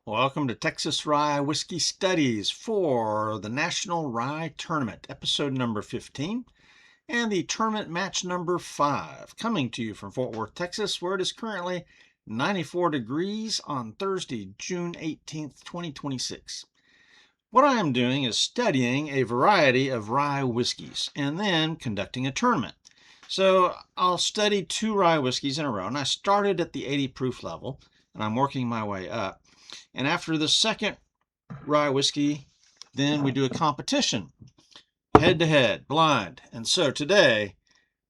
Welcome to Texas Rye Whiskey Studies for the National Rye Tournament, episode number 15, and the tournament match number 5, coming to you from Fort Worth, Texas, where it is currently 94 degrees on Thursday, June 18th, 2026. What I am doing is studying a variety of rye whiskeys and then conducting a tournament. So I'll study 2 rye whiskeys in a row, and I started at the 80 proof level, and I'm working my way up. And after the second rye whiskey, then we do a competition, head-to-head, blind. And so today,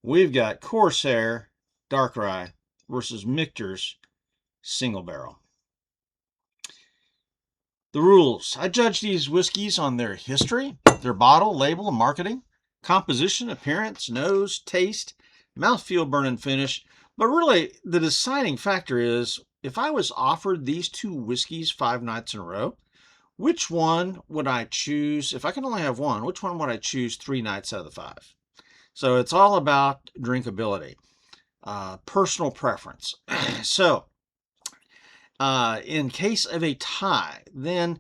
we've got Corsair Dark Rye versus Michter's Single Barrel. The rules. I judge these whiskeys on their history, their bottle, label, and marketing, composition, appearance, nose, taste, mouthfeel, burn, and finish. But really, the deciding factor is, if I was offered these 2 whiskeys 5 nights in a row, which one would I choose? If I can only have one, which one would I choose 3 nights out of the 5? So it's all about drinkability, personal preference. So in case of a tie, then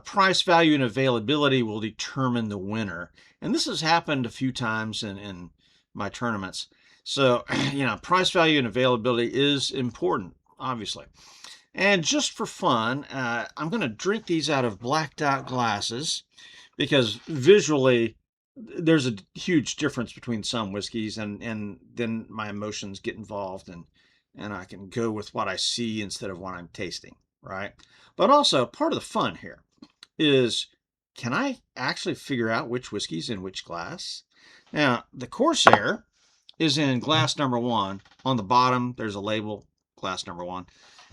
price, value, and availability will determine the winner. And this has happened a few times in my tournaments. So, price, value, and availability is important, obviously. And just for fun, I'm going to drink these out of blacked out glasses because visually there's a huge difference between some whiskeys, and then my emotions get involved, and I can go with what I see instead of what I'm tasting, right? But also, part of the fun here is, can I actually figure out which whiskey's in which glass? Now, the Corsair is in glass number 1. On the bottom, there's a label, glass number 1.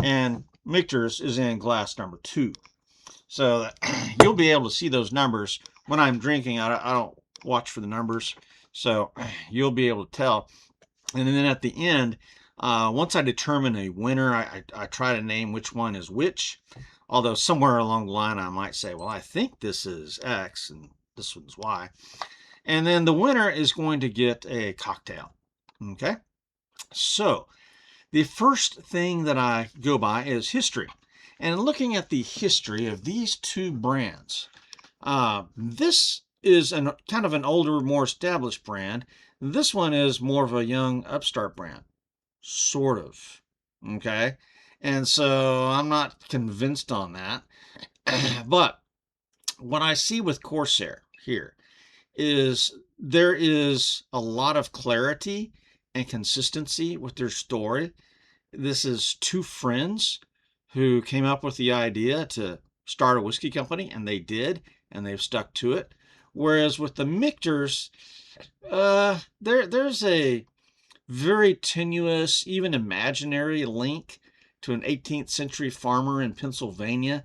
And Michter's is in glass number 2. So you'll be able to see those numbers when I'm drinking. I don't watch for the numbers, so you'll be able to tell. And then at the end, once I determine a winner, I try to name which one is which. Although somewhere along the line, I might say, well, I think this is X and this one's Y. And then the winner is going to get a cocktail. Okay? So the first thing that I go by is history. And looking at the history of these 2 brands, this is kind of an older, more established brand. This one is more of a young upstart brand, sort of. Okay? And so I'm not convinced on that. But what I see with Corsair here is there is a lot of clarity and consistency with their story. This is 2 friends who came up with the idea to start a whiskey company, and they did, and they've stuck to it. Whereas with the Michter's, there's a very tenuous, even imaginary link to an 18th century farmer in Pennsylvania.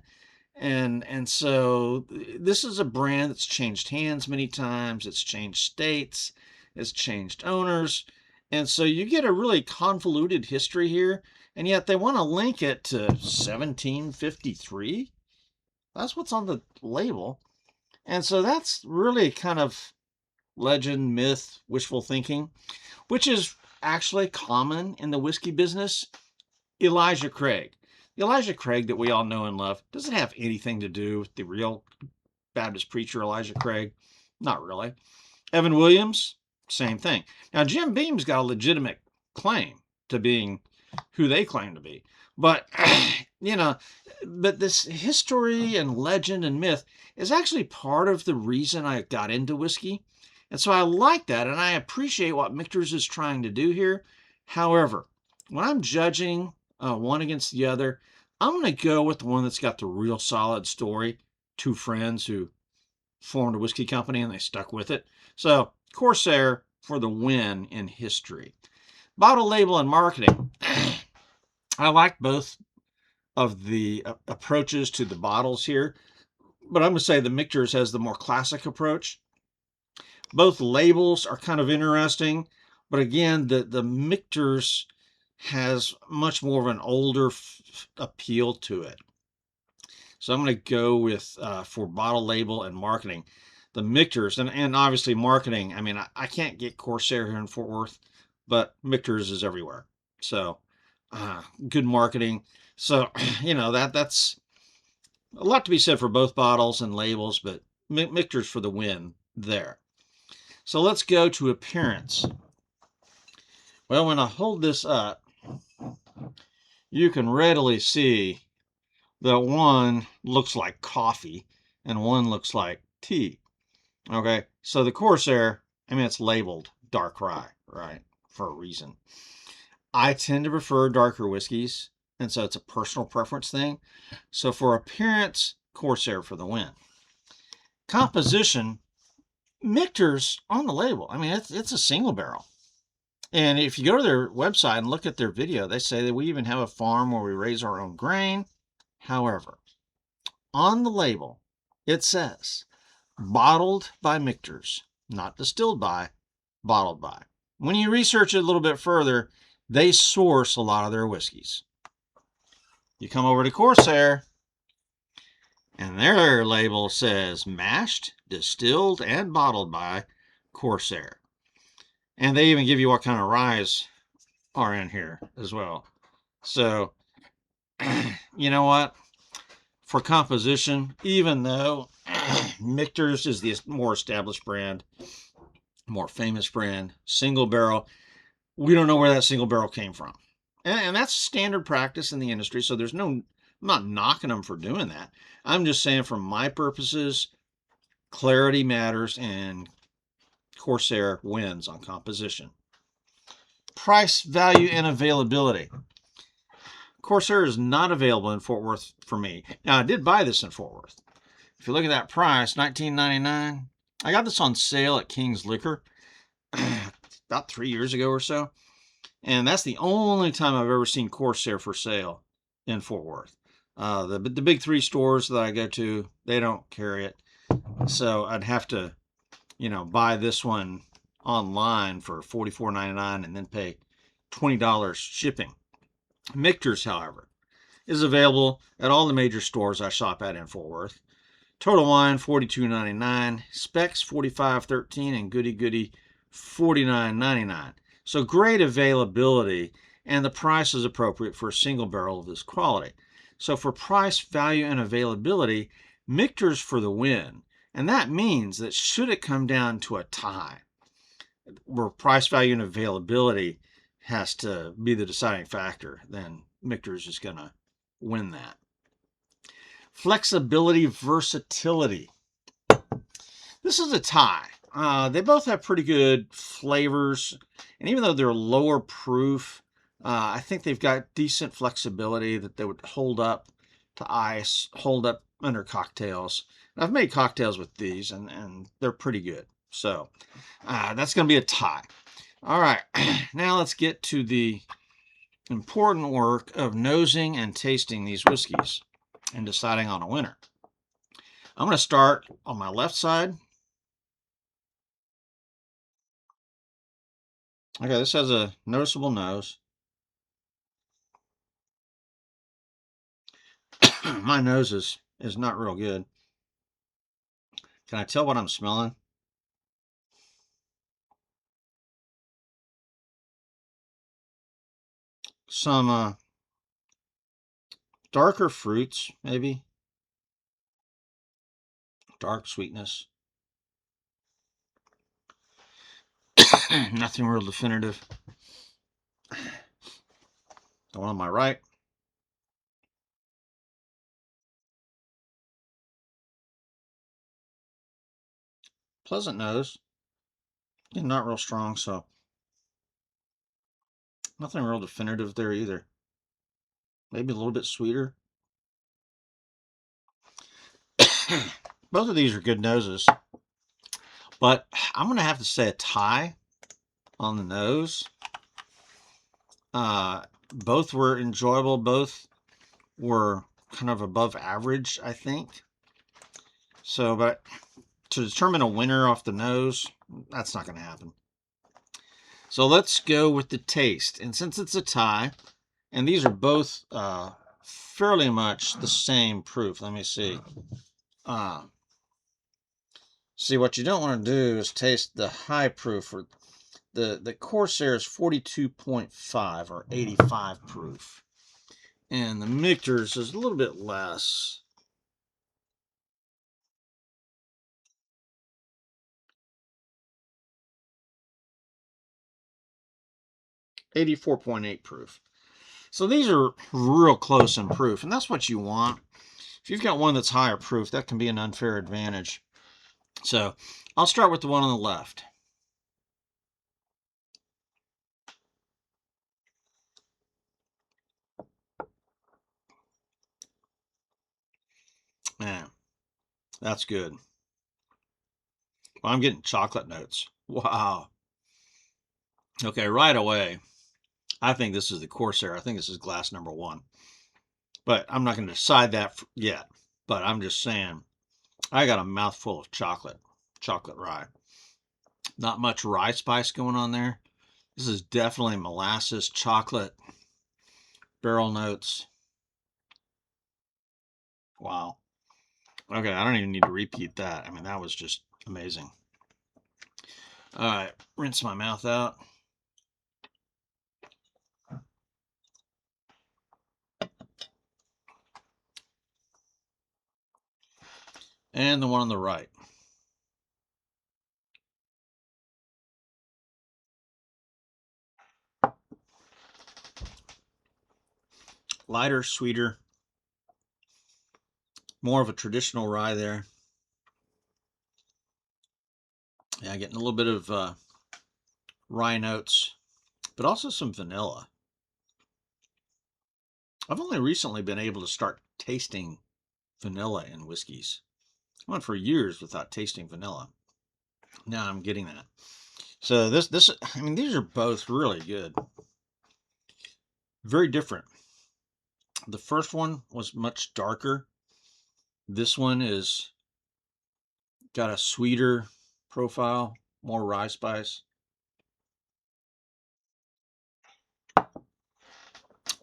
And so this is a brand that's changed hands many times. It's changed states. It's changed owners. And so you get a really convoluted history here, and yet they want to link it to 1753. That's what's on the label. And so that's really kind of legend, myth, wishful thinking, which is actually common in the whiskey business. Elijah Craig. The Elijah Craig that we all know and love doesn't have anything to do with the real Baptist preacher Elijah Craig. Not really. Evan Williams, same thing. Now, Jim Beam's got a legitimate claim to being who they claim to be. But, but this history and legend and myth is actually part of the reason I got into whiskey. And so I like that, and I appreciate what Michter's is trying to do here. However, when I'm judging one against the other, I'm going to go with the one that's got the real solid story. 2 friends who formed a whiskey company and they stuck with it. So Corsair for the win in history. Bottle, label, and marketing. I like both of the approaches to the bottles here, but I'm going to say the Michter's has the more classic approach. Both labels are kind of interesting, but again, the Michter's has much more of an older appeal to it. So I'm going to go with, for bottle, label, and marketing, the Michter's, and obviously marketing. I mean, I can't get Corsair here in Fort Worth, but Michter's is everywhere. So good marketing. So, that's A lot to be said for both bottles and labels, but Michter's for the win there. So let's go to appearance. Well, when I hold this up, you can readily see that one looks like coffee and one looks like tea. Okay, so the Corsair, I mean, it's labeled dark rye, right, for a reason. I tend to prefer darker whiskeys, and so it's a personal preference thing. So for appearance, Corsair for the win. Composition, Michter's on the label. I mean, it's a single barrel. And if you go to their website and look at their video, they say that we even have a farm where we raise our own grain. However, on the label, it says bottled by Michter's, not distilled by, bottled by. When you research it a little bit further, they source a lot of their whiskeys. You come over to Corsair, and their label says mashed, distilled, and bottled by Corsair. And they even give you what kind of ryes are in here as well. So, you know what? For composition, even though Michter's is the more established brand, more famous brand, single barrel, we don't know where that single barrel came from. And that's standard practice in the industry. So there's no, I'm not knocking them for doing that. I'm just saying, for my purposes, clarity matters, and Corsair wins on composition. Price, value, and availability. Corsair is not available in Fort Worth for me. Now, I did buy this in Fort Worth. If you look at that price, $19.99. I got this on sale at King's Liquor about 3 years ago or so. And that's the only time I've ever seen Corsair for sale in Fort Worth. The big three stores that I go to, they don't carry it. So I'd have to, buy this one online for $44.99 and then pay $20 shipping. Michter's, however, is available at all the major stores I shop at in Fort Worth. Total Wine, $42.99. Specs, $45.13. And Goody Goody, $49.99. So great availability, and the price is appropriate for a single barrel of this quality. So for price, value, and availability, Michter's for the win. And that means that should it come down to a tie, where price, value, and availability has to be the deciding factor, then Michter's is going to win that. Flexibility, versatility. This is a tie. They both have pretty good flavors, and even though they're lower proof, I think they've got decent flexibility that they would hold up to ice, hold up under cocktails. And I've made cocktails with these, and they're pretty good. So that's going to be a tie. All right, now let's get to the important work of nosing and tasting these whiskeys and deciding on a winner. I'm going to start on my left side. Okay, this has a noticeable nose. My nose is not real good. Can I tell what I'm smelling? Some darker fruits, maybe. Dark sweetness. Nothing real definitive. The one on my right. Pleasant nose. And not real strong, so nothing real definitive there either. Maybe a little bit sweeter. Both of these are good noses, but I'm going to have to say a tie on the nose. Both were enjoyable. Both were kind of above average, I think. So, but to determine a winner off the nose, that's not going to happen. So let's go with the taste. And since it's a tie, and these are both fairly much the same proof. Let me see. See, what you don't want to do is taste the high proof. Or the Corsair is 42.5 or 85 proof. And the Michter's is a little bit less. 84.8 proof. So these are real close in proof, and that's what you want. If you've got one that's higher proof, that can be an unfair advantage. So I'll start with the one on the left. Man, that's good. Well, I'm getting chocolate notes. Wow. Okay, right away, I think this is the Corsair. I think this is glass number 1. But I'm not going to decide that yet. But I'm just saying, I got a mouthful of chocolate rye. Not much rye spice going on there. This is definitely molasses, chocolate, barrel notes. Wow. Okay, I don't even need to repeat that. I mean, that was just amazing. All right, rinse my mouth out. And the one on the right. Lighter, sweeter, more of a traditional rye there. Yeah, getting a little bit of rye notes, but also some vanilla. I've only recently been able to start tasting vanilla in whiskeys. I went for years without tasting vanilla. Now I'm getting that. So I mean, these are both really good. Very different. The first one was much darker. This one is got a sweeter profile, more rye spice.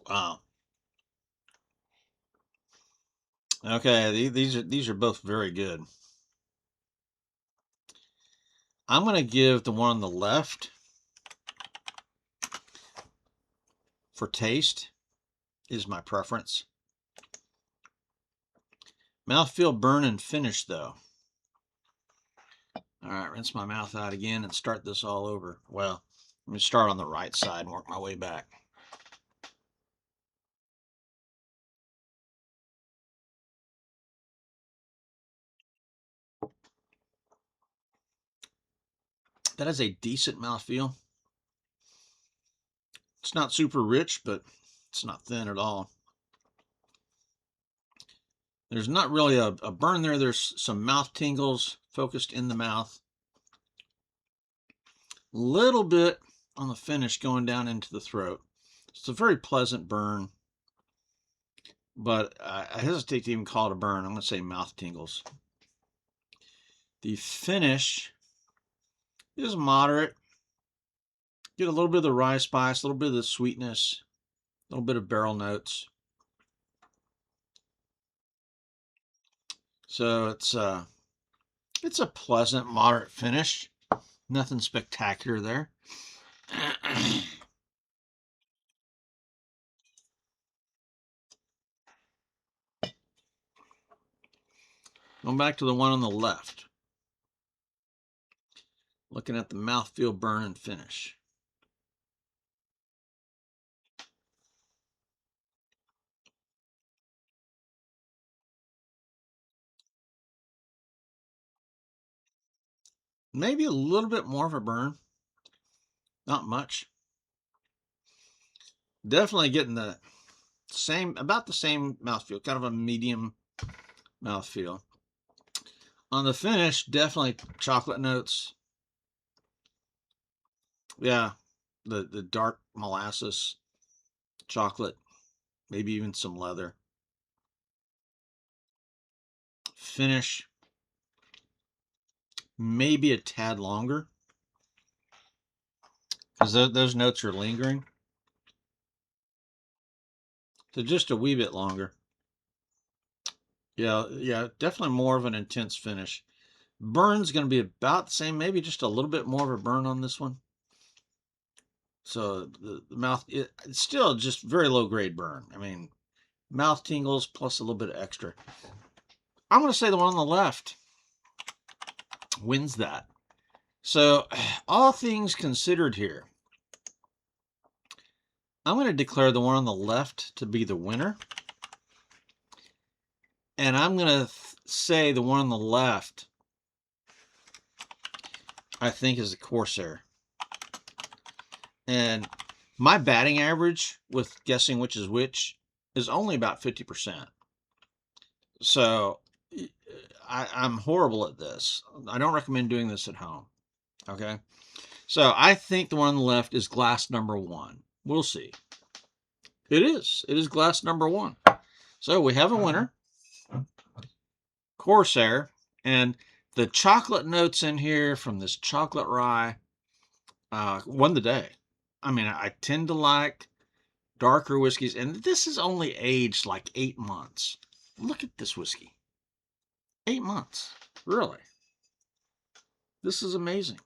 Wow. Okay, these are both very good. I'm going to give the one on the left for taste is my preference. Mouthfeel, burn, and finish though. All right, rinse my mouth out again and start this all over. Well, let me start on the right side and work my way back. That is a decent mouthfeel. It's not super rich, but it's not thin at all. There's not really a burn there. There's some mouth tingles focused in the mouth. Little bit on the finish going down into the throat. It's a very pleasant burn, but I hesitate to even call it a burn. I'm going to say mouth tingles. The finish is moderate. Get a little bit of the rye spice, a little bit of the sweetness, a little bit of barrel notes. So it's a pleasant, moderate finish. Nothing spectacular there. Going back to the one on the left. Looking at the mouthfeel, burn, and finish. Maybe a little bit more of a burn. Not much. Definitely getting the same, about the same mouthfeel, kind of a medium mouthfeel. On the finish, definitely chocolate notes. Yeah, the dark molasses, chocolate, maybe even some leather. Finish, maybe a tad longer, because those notes are lingering. So just a wee bit longer. Yeah, definitely more of an intense finish. Burn's going to be about the same, maybe just a little bit more of a burn on this one. So the mouth, it's still just very low grade burn. I mean, mouth tingles plus a little bit of extra. I'm going to say the one on the left wins that. So all things considered here, I'm going to declare the one on the left to be the winner. And I'm going to say the one on the left, I think, is the Corsair. And my batting average with guessing which is which is only about 50%. So I'm horrible at this. I don't recommend doing this at home. Okay. So I think the one on the left is glass number 1. We'll see. It is. It is glass number 1. So we have a winner. Corsair. And the chocolate notes in here from this chocolate rye won the day. I mean, I tend to like darker whiskeys, and this is only aged like 8 months. Look at this whiskey. 8 months. Really. This is amazing.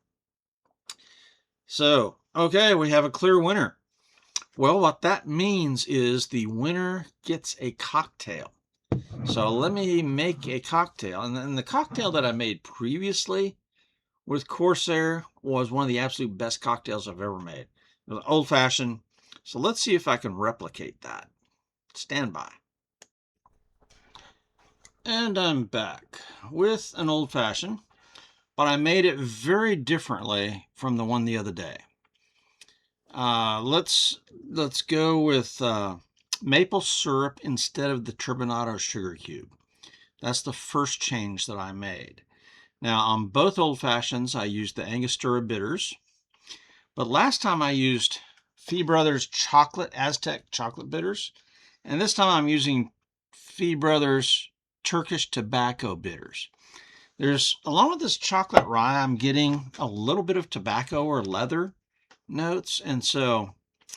So, okay, we have a clear winner. Well, what that means is the winner gets a cocktail. So let me make a cocktail. And then the cocktail that I made previously with Corsair was one of the absolute best cocktails I've ever made. It was old-fashioned. So let's see if I can replicate that. Stand by. And I'm back with an old-fashioned, but I made it very differently from the one the other day. Let's go with maple syrup instead of the turbinado sugar cube. That's the first change that I made. Now, on both old fashions, I used the Angostura bitters, but last time I used Fee Brothers Aztec chocolate bitters, and this time I'm using Fee Brothers Turkish tobacco bitters. Along with this chocolate rye, I'm getting a little bit of tobacco or leather notes, and so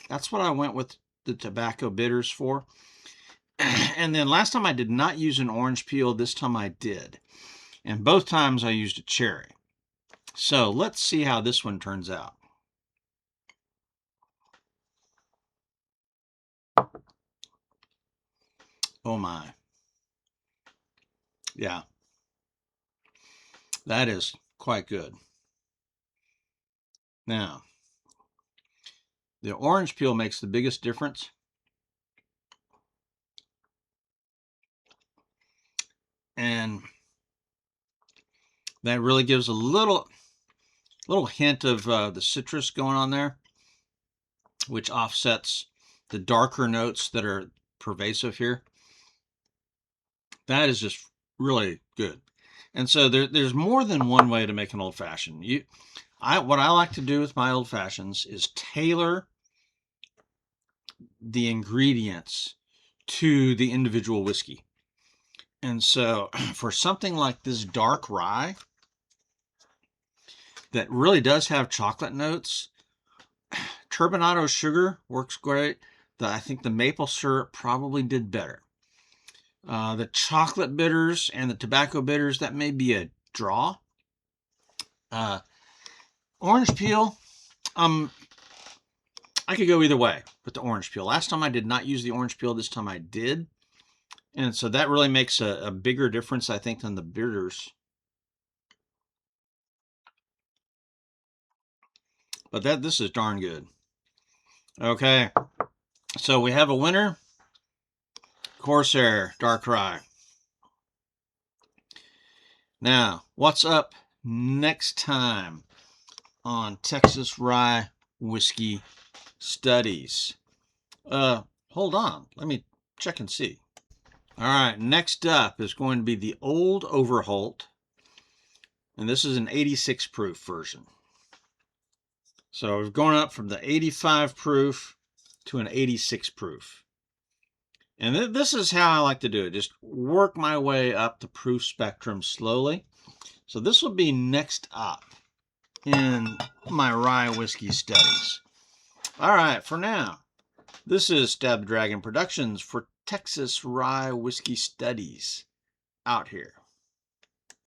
that's what I went with the tobacco bitters for. And then last time I did not use an orange peel, this time I did. And both times I used a cherry. So let's see how this one turns out. Oh my. Yeah. That is quite good. Now, the orange peel makes the biggest difference. And that really gives a little hint of the citrus going on there, which offsets the darker notes that are pervasive here. That is just really good. And so there's more than one way to make an old-fashioned. What I like to do with my old-fashions is tailor the ingredients to the individual whiskey. And so for something like this dark rye that really does have chocolate notes, turbinado sugar works great. I think the maple syrup probably did better. The chocolate bitters and the tobacco bitters, that may be a draw. Orange peel, I could go either way with the orange peel. Last time I did not use the orange peel. This time I did. And so that really makes a bigger difference, I think, than the bitters. But this is darn good. Okay, so we have a winner. Corsair Dark Rye. Now, what's up next time on Texas Rye Whiskey Studies? Hold on. Let me check and see. All right, next up is going to be the Old Overholt, and this is an 86 proof version. So we've gone up from the 85 proof to an 86 proof. And this is how I like to do it. Just work my way up the proof spectrum slowly. So this will be next up in my rye whiskey studies. All right, for now, this is Stab the Dragon Productions for Texas Rye Whiskey Studies out here.